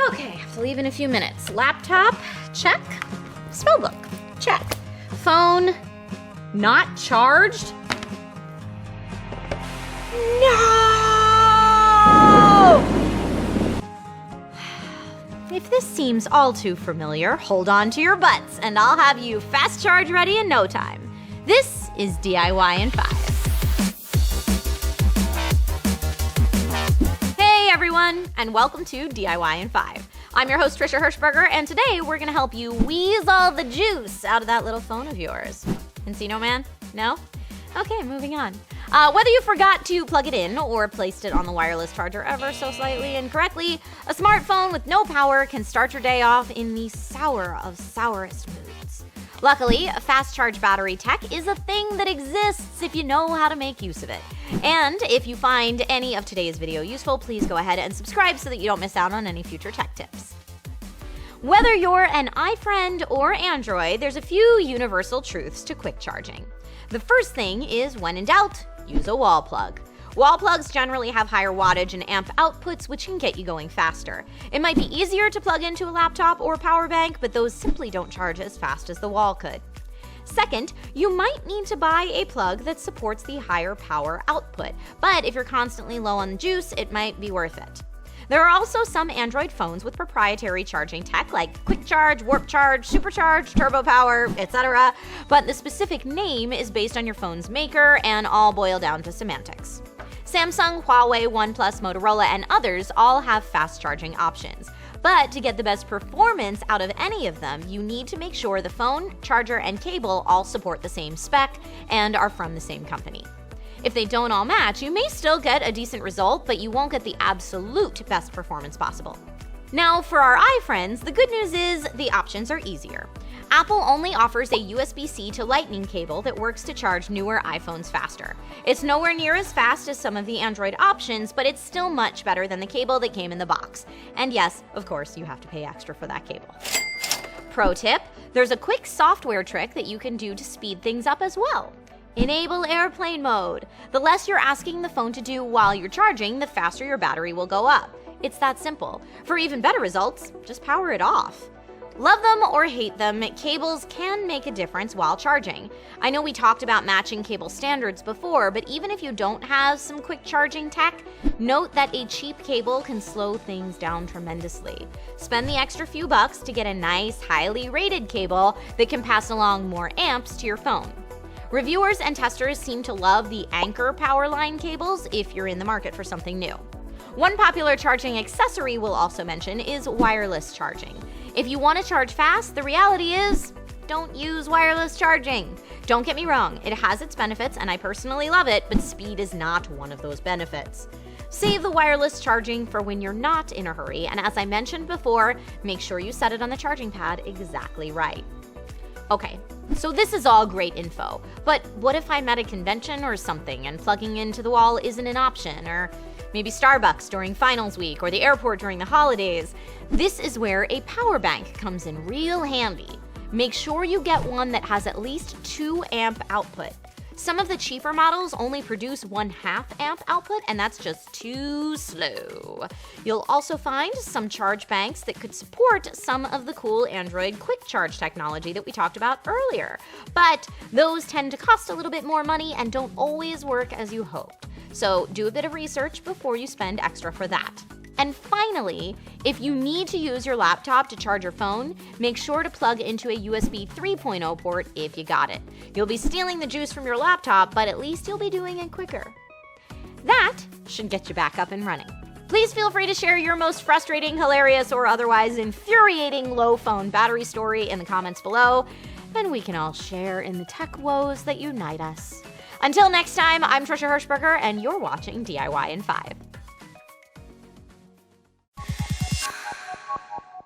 Okay, I have to leave in a few minutes. Laptop, check. Spellbook, check. Phone, not charged. No! If this seems all too familiar, hold on to your butts and I'll have you fast charge ready in no time. This is DIY in 5. Hey everyone, and welcome to DIY in 5. I'm your host, Trisha Hirschberger, and today we're gonna help you weasel the juice out of that little phone of yours. Encino Man? No? Okay, moving on. Whether you forgot to plug it in or placed it on the wireless charger ever so slightly incorrectly, a smartphone with no power can start your day off in the sour of sourest moods. Luckily, fast charge battery tech is a thing that exists if you know how to make use of it. And if you find any of today's video useful, please go ahead and subscribe so that you don't miss out on any future tech tips. Whether you're an iFriend or Android, there's a few universal truths to quick charging. The first thing is, when in doubt, use a wall plug. Wall plugs generally have higher wattage and amp outputs, which can get you going faster. It might be easier to plug into a laptop or power bank, but those simply don't charge as fast as the wall could. Second, you might need to buy a plug that supports the higher power output, but if you're constantly low on the juice, it might be worth it. There are also some Android phones with proprietary charging tech like Quick Charge, Warp Charge, Supercharge, Turbo Power, etc., but the specific name is based on your phone's maker and all boil down to semantics. Samsung, Huawei, OnePlus, Motorola, and others all have fast charging options. But to get the best performance out of any of them, you need to make sure the phone, charger, and cable all support the same spec and are from the same company. If they don't all match, you may still get a decent result, but you won't get the absolute best performance possible. Now, for our iFriends, the good news is the options are easier. Apple only offers a USB-C to Lightning cable that works to charge newer iPhones faster. It's nowhere near as fast as some of the Android options, but it's still much better than the cable that came in the box. And yes, of course, you have to pay extra for that cable. Pro tip, there's a quick software trick that you can do to speed things up as well. Enable airplane mode. The less you're asking the phone to do while you're charging, the faster your battery will go up. It's that simple. For even better results, just power it off. Love them or hate them, cables can make a difference while charging. I know we talked about matching cable standards before, but even if you don't have some quick charging tech, note that a cheap cable can slow things down tremendously. Spend the extra few bucks to get a nice, highly rated cable that can pass along more amps to your phone. Reviewers and testers seem to love the Anchor Powerline cables if you're in the market for something new. One popular charging accessory we'll also mention is wireless charging. If you want to charge fast, the reality is, don't use wireless charging. Don't get me wrong, it has its benefits and I personally love it, but speed is not one of those benefits. Save the wireless charging for when you're not in a hurry, and as I mentioned before, make sure you set it on the charging pad exactly right. Okay, so this is all great info, but what if I'm at a convention or something and plugging into the wall isn't an option, or maybe Starbucks during finals week or the airport during the holidays? This is where a power bank comes in real handy. Make sure you get one that has at least 2 amp output. Some of the cheaper models only produce 1/2 amp output, and that's just too slow. You'll also find some charge banks that could support some of the cool Android quick charge technology that we talked about earlier. But those tend to cost a little bit more money and don't always work as you hoped. So do a bit of research before you spend extra for that. And finally, if you need to use your laptop to charge your phone, make sure to plug into a USB 3.0 port if you got it. You'll be stealing the juice from your laptop, but at least you'll be doing it quicker. That should get you back up and running. Please feel free to share your most frustrating, hilarious, or otherwise infuriating low phone battery story in the comments below, and we can all share in the tech woes that unite us. Until next time, I'm Trisha Hirschberger, and you're watching DIY in 5.